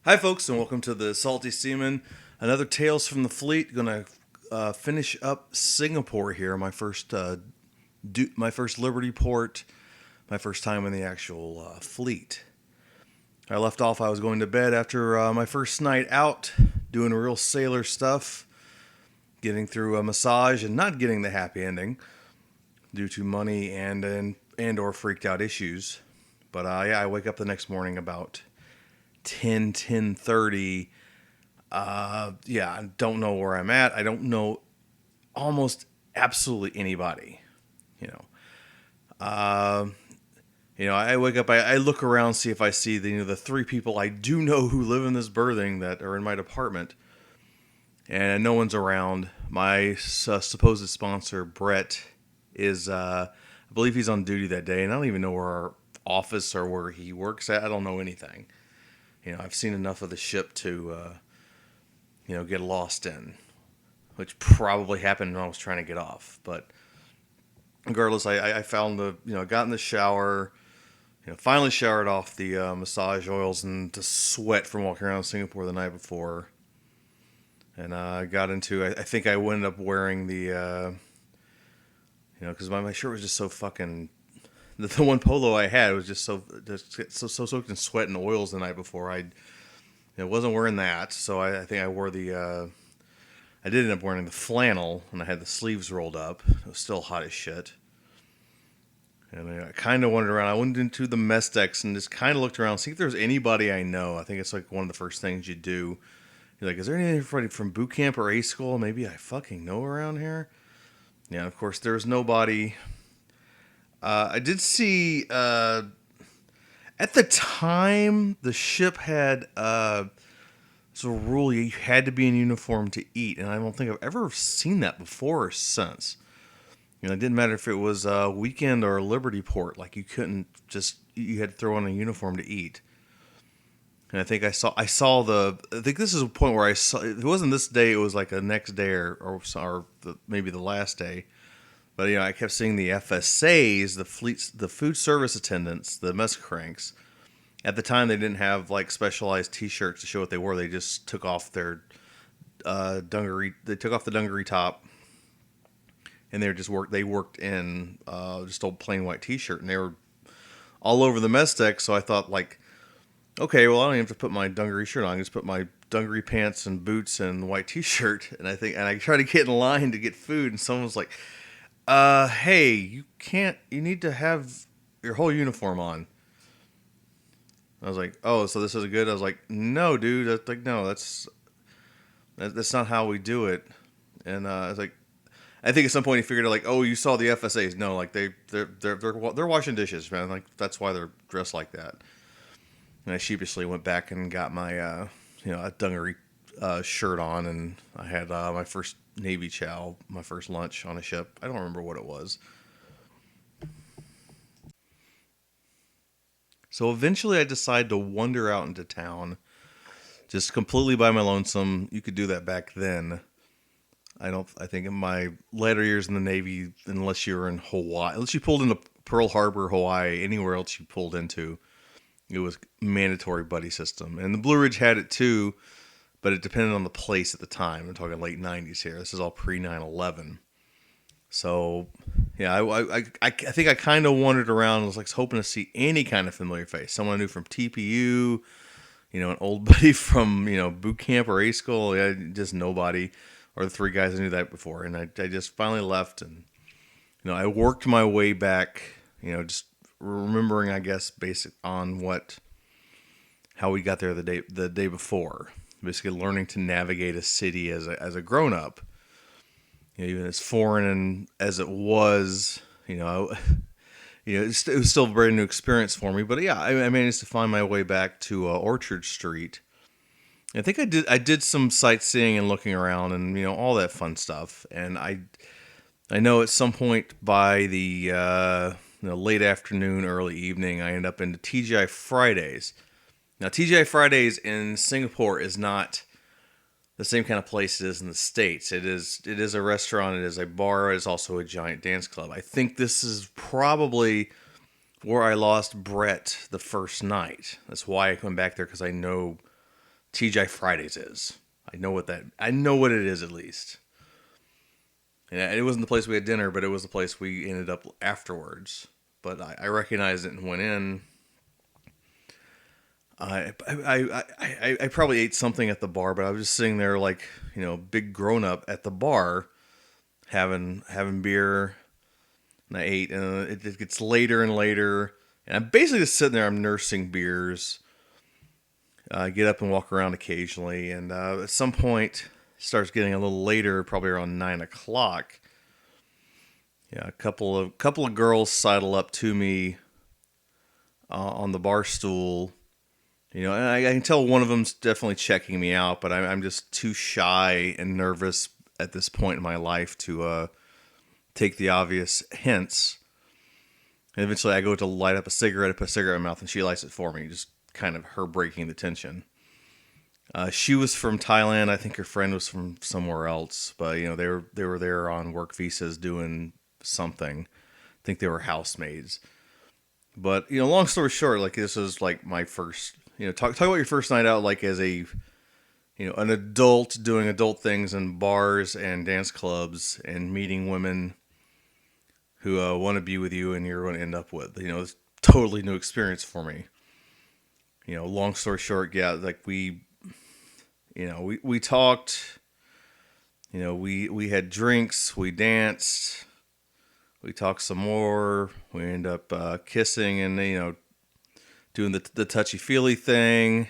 Hi, folks, and welcome to the Salty Seaman. Another Tales from the Fleet. Gonna finish up Singapore here. My first Liberty port. My first time in the actual fleet. I left off. I was going to bed after my first night out, doing real sailor stuff, getting through a massage and not getting the happy ending due to money and or freaked out issues. But yeah, I wake up the next morning about 10:30. Yeah, I don't know where I'm at. I don't know almost absolutely anybody. You know, uh, I wake up. I look around, see if I see the three people I do know who live in this berthing that are in my department, and no one's around. My supposed sponsor, Brett, is I believe he's on duty that day, and I don't even know where our office or where he works at. I don't know anything. I've seen enough of the ship to get lost in, which probably happened when I was trying to get off. But regardless, I found got in the shower, finally showered off the massage oils and the sweat from walking around Singapore the night before. And I got into, I think I ended up wearing because my shirt was just so fucking, the one polo I had was just so soaked in sweat and oils the night before. I wasn't wearing that, so I think I wore I did end up wearing the flannel, and I had the sleeves rolled up. It was still hot as shit. And I kind of wandered around. I went into the mess decks and just kind of looked around, see if there's anybody I know. I think it's like one of the first things you do. You're like, is there anybody from boot camp or A school maybe I fucking know around here? Yeah, of course, there was nobody. I did see, at the time, the ship had so a rule you had to be in uniform to eat, and I don't think I've ever seen that before or since. It didn't matter if it was a weekend or a Liberty port. Like you had to throw on a uniform to eat. And I think this is a point where I saw, it wasn't this day, it was like the next day maybe the last day. But, I kept seeing the FSAs, the food service attendants, the mess cranks. At the time, they didn't have like specialized T-shirts to show what they were. They just took off their dungaree. They took off the dungaree top, and they worked in just old plain white T-shirt, and they were all over the mess deck. So I thought, like, okay, well, I don't even have to put my dungaree shirt on. I just put my dungaree pants and boots and white T-shirt, and I tried to get in line to get food, and someone was like, hey, you can't. You need to have your whole uniform on." I was like, "Oh, so this isn't good." I was like, "No, dude. No, that's not how we do it." And I was like, I think at some point he figured out, like, "Oh, you saw the FSAs." No, like they're washing dishes, man. Like that's why they're dressed like that. And I sheepishly went back and got my a dungaree shirt on, and I had my first Navy chow, my first lunch on a ship. I don't remember what it was. So eventually, I decided to wander out into town, just completely by my lonesome. You could do that back then. I don't. I think in my later years in the Navy, unless you were in Hawaii, unless you pulled into Pearl Harbor, Hawaii, anywhere else you pulled into, it was mandatory buddy system. And the Blue Ridge had it too, but it depended on the place at the time. I'm talking late '90s here. This is all pre 9/11. So, yeah, I think I kind of wandered around. I was like hoping to see any kind of familiar face, someone I knew from TPU, an old buddy from boot camp or A school. Yeah, just nobody, or the three guys I knew that before. And I just finally left, and I worked my way back. Just remembering, I guess, basic on how we got there the day before. Basically, learning to navigate a city as a grown up. Even as foreign as it was, it was still a very new experience for me. But yeah, I managed to find my way back to Orchard Street. I think I did some sightseeing and looking around and all that fun stuff. And I know at some point by the late afternoon, early evening, I end up into TGI Fridays. Now TGI Fridays in Singapore is not the same kind of place it is in the States. It is a restaurant, it is a bar, it is also a giant dance club. I think this is probably where I lost Brett the first night. That's why I come back there, because I know TGI Fridays is. I know what it is at least. And it wasn't the place we had dinner, but it was the place we ended up afterwards. But I recognized it and went in. I probably ate something at the bar, but I was just sitting there like, big grown up at the bar having beer, and I ate, and it gets later and later, and I'm basically just sitting there. I'm nursing beers. I get up and walk around occasionally, and at some point, it starts getting a little later, probably around 9 o'clock. Yeah, a couple of girls sidle up to me on the bar stool. And I can tell one of them's definitely checking me out, but I'm just too shy and nervous at this point in my life to take the obvious hints. And eventually I go to light up a cigarette, I put a cigarette in my mouth, and she lights it for me, just kind of her breaking the tension. She was from Thailand. I think her friend was from somewhere else, but they were there on work visas doing something. I think they were housemaids. But long story short, like this was like my first. Talk about your first night out, like as a an adult doing adult things in bars and dance clubs and meeting women who want to be with you and you're going to end up with. It's totally new experience for me. Long story short, yeah, like we talked. We had drinks, we danced, we talked some more. We ended up kissing and doing the touchy feely thing,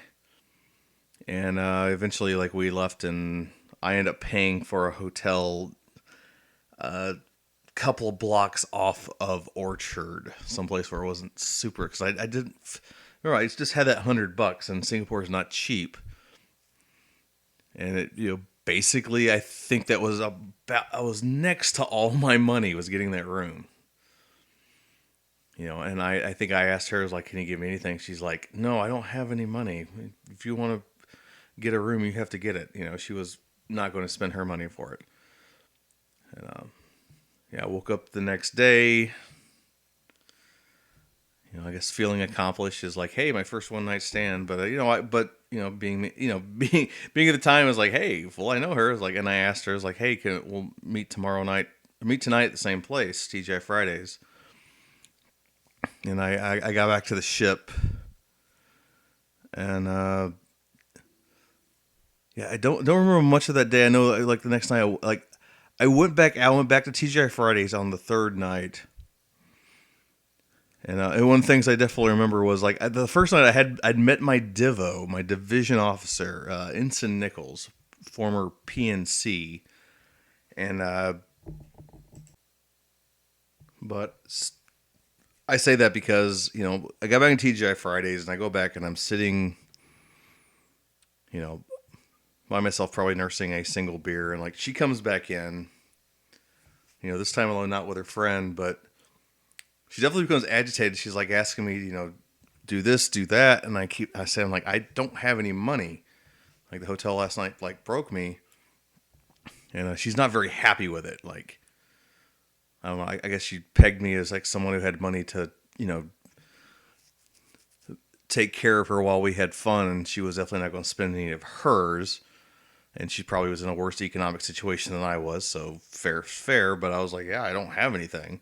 and eventually, like we left, and I ended up paying for a hotel a couple of blocks off of Orchard, someplace where it wasn't super. Because I didn't. Remember, I just had that $100, and Singapore is not cheap, and it basically I think that was about I was next to all my money was getting that room. And I think I asked her, I was like, can you give me anything? She's like, no, I don't have any money. If you want to get a room, you have to get it. She was not going to spend her money for it. And yeah, I woke up the next day. I guess feeling accomplished is like, hey, my first one night stand. But being being at the time, I was like, hey, well, I know her. I was like, and I asked her, I was like, hey, we'll meet tomorrow night? Meet tonight at the same place, TGI Fridays. And I got back to the ship, and yeah, I don't remember much of that day. I know like the next night, I went back to TGI Fridays on the third night, and one of the things I definitely remember was like the first night I'd met my my division officer, Ensign Nichols, former PNC, and but. I say that because, I got back in TGI Fridays and I go back and I'm sitting, by myself, probably nursing a single beer. And like she comes back in, this time alone, not with her friend, but she definitely becomes agitated. She's like asking me, do this, do that. And I say, I'm like, I don't have any money. Like the hotel last night, like broke me. And she's not very happy with it. Like, I don't know, I guess she pegged me as like someone who had money to, take care of her while we had fun, and she was definitely not going to spend any of hers. And she probably was in a worse economic situation than I was, so fair. But I was like, yeah, I don't have anything.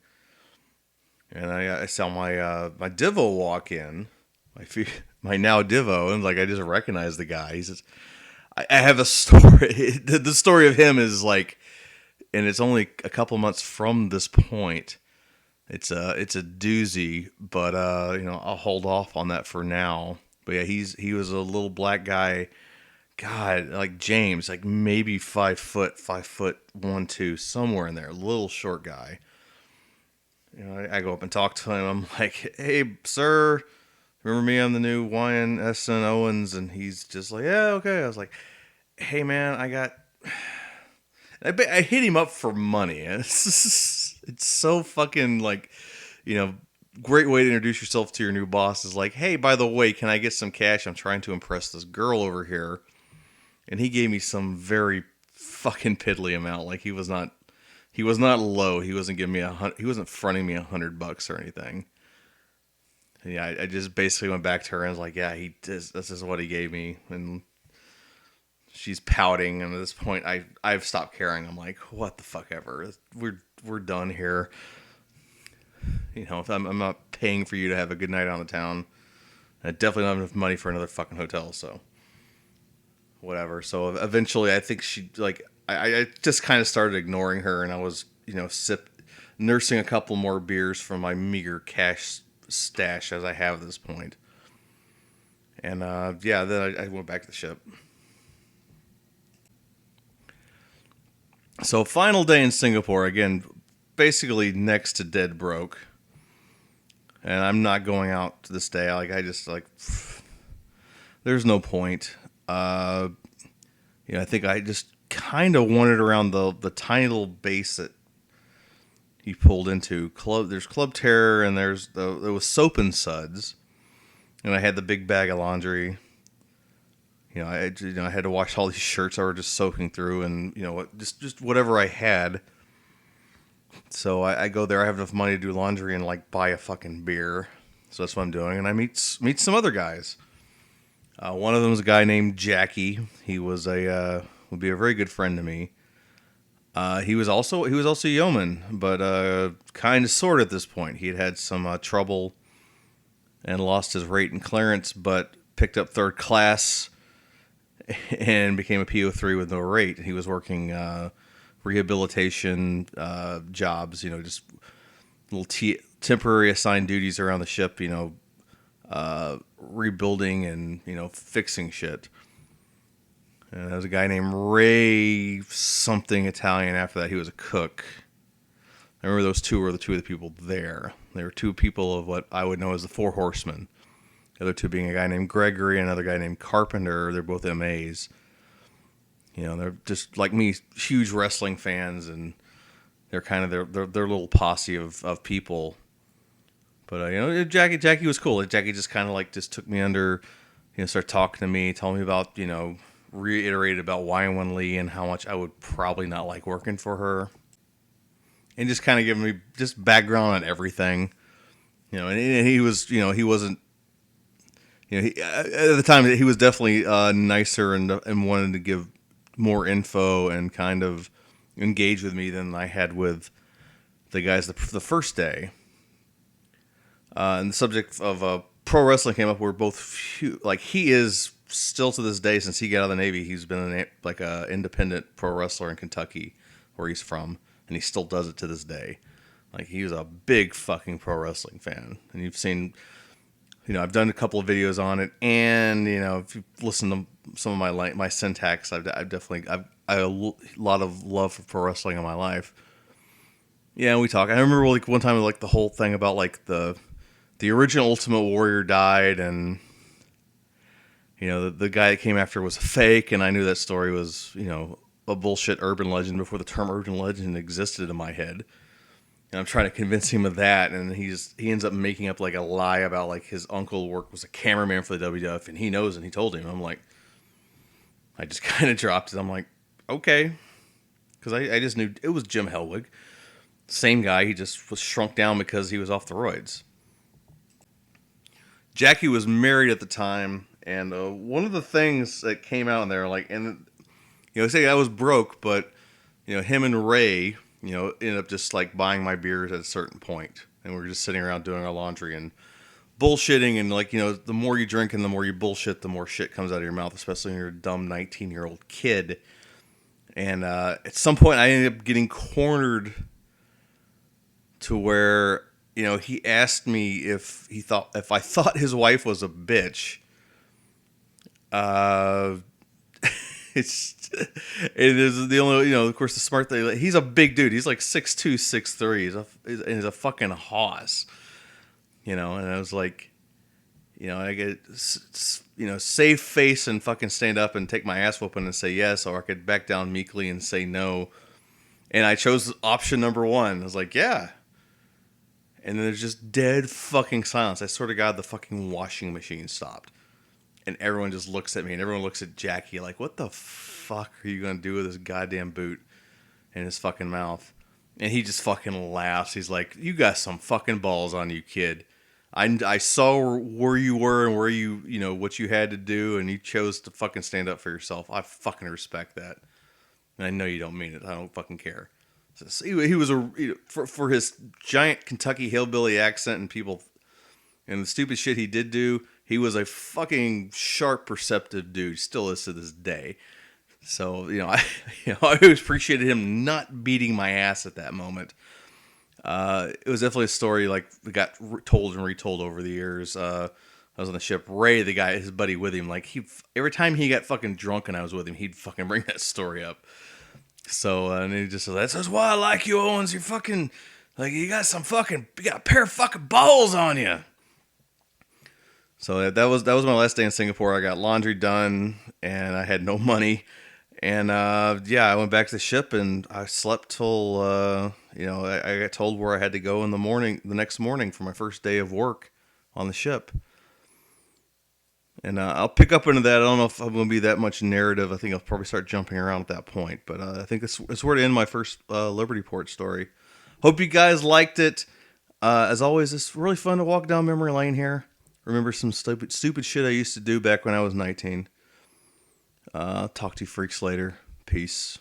And I saw my Divo walk in, my now Divo, and like I just recognized the guy. He says, I have a story. The story of him is like. And it's only a couple months from this point. It's a doozy, but I'll hold off on that for now. But yeah, he was a little black guy, God, like James, like maybe 5 foot, 5'1", 2", somewhere in there, little short guy. I go up and talk to him. I'm like, hey, sir, remember me? I'm the new YNSN Owens, and he's just like, yeah, okay. I was like, hey man, I hit him up for money. It's so fucking like, great way to introduce yourself to your new boss is like, hey, by the way, can I get some cash? I'm trying to impress this girl over here. And he gave me some very fucking piddly amount. Like he was not low. He wasn't giving me he wasn't fronting me $100 or anything. And yeah, I just basically went back to her and was like, yeah, this is what he gave me. And she's pouting, and at this point, I've stopped caring. I'm like, what the fuck ever. We're done here. If I'm not paying for you to have a good night on the town. I definitely don't have enough money for another fucking hotel, so whatever. So eventually, I think she like I just kind of started ignoring her, and I was nursing a couple more beers from my meager cash stash as I have at this point. And then I went back to the ship. So final day in Singapore again, basically next to dead broke. And I'm not going out to this day. I just there's no point. I think I just kind of wandered around the tiny little base that he pulled into. There's Club Terror, and there was Soap and Suds, and I had the big bag of laundry. I had to wash all these shirts I were just soaking through, and just whatever I had. So I go there. I have enough money to do laundry and buy a fucking beer. So that's what I'm doing, and I meet some other guys. One of them is a guy named Jackie. He was would be a very good friend to me. He was also yeoman, but kind of sort at this point. He had some trouble and lost his rate and clearance, but picked up third class and became a PO3 with no rate. He was working rehabilitation jobs, just little temporary assigned duties around the ship, rebuilding and, fixing shit. And there was a guy named Ray something Italian after that. He was a cook. I remember those two were the two of the people there. They were two people of what I would know as the Four Horsemen. The other two being a guy named Gregory and another guy named Carpenter. They're both MAs. They're just like me, huge wrestling fans, and they're kind of their little posse of people. But Jackie was cool. Jackie just kind of just took me under, started talking to me, told me about reiterated about Wyan Lee and how much I would probably not like working for her, and just kind of giving me just background on everything. And he was he wasn't. At the time, he was definitely nicer and wanted to give more info and kind of engage with me than I had with the guys the first day. And the subject of pro wrestling came up. We're both he is still to this day, since he got out of the Navy, he's been an independent pro wrestler in Kentucky, where he's from, and he still does it to this day. He was a big fucking pro wrestling fan, and you've seen. I've done a couple of videos on it, and if you listen to some of my syntax, I've definitely a lot of love for pro wrestling in my life. Yeah, we talk. I remember one time the whole thing about the original Ultimate Warrior died, and the guy that came after was fake, and I knew that story was a bullshit urban legend before the term urban legend existed in my head. And I'm trying to convince him of that, and he ends up making up a lie about his uncle was a cameraman for the WWF, and he knows, and he told him. I'm like, I just kind of dropped it. I'm like, okay, because I just knew it was Jim Hellwig, same guy. He just was shrunk down because he was off the roids. Jackie was married at the time, and one of the things that came out in there, say I was broke, but him and Ray. Ended up just buying my beers at a certain point, and we were just sitting around doing our laundry and bullshitting, and the more you drink and the more you bullshit, the more shit comes out of your mouth, especially when you're a dumb 19-year-old kid. And at some point, I ended up getting cornered to where he asked me if I thought his wife was a bitch. It is the only, of course, the smart thing. He's a big dude. He's 6'2", 6'3". He's a fucking hoss. And I was like, I get, save face and fucking stand up and take my ass whooping and say yes, or I could back down meekly and say no. And I chose option number one. I was like, yeah. And then there's just dead fucking silence. I swear to God, the fucking washing machine stopped. And everyone just looks at me, and everyone looks at Jackie what the fuck are you going to do with this goddamn boot in his fucking mouth? And he just fucking laughs. He's like, you got some fucking balls on you, kid. I saw where you were and where you know, what you had to do, and you chose to fucking stand up for yourself. I fucking respect that. And I know you don't mean it. I don't fucking care. So he was for his giant Kentucky hillbilly accent and people and the stupid shit he did do. He was a fucking sharp, perceptive dude. Still is to this day. So I always appreciated him not beating my ass at that moment. It was definitely a story like that got told and retold over the years. I was on the ship. Ray, the guy, his buddy with him, like every time he got fucking drunk and I was with him, he'd fucking bring that story up. So and he just said, "That's why I like you, Owens. You're fucking like you got a pair of fucking balls on you." So that was my last day in Singapore. I got laundry done and I had no money. And I went back to the ship and I slept till I got told where I had to go in the next morning for my first day of work on the ship. And I'll pick up into that. I don't know if I'm going to be that much narrative. I think I'll probably start jumping around at that point. But I think it's where to end my first Liberty Port story. Hope you guys liked it. As always, it's really fun to walk down memory lane here. Remember some stupid shit I used to do back when I was 19. Talk to you freaks later. Peace.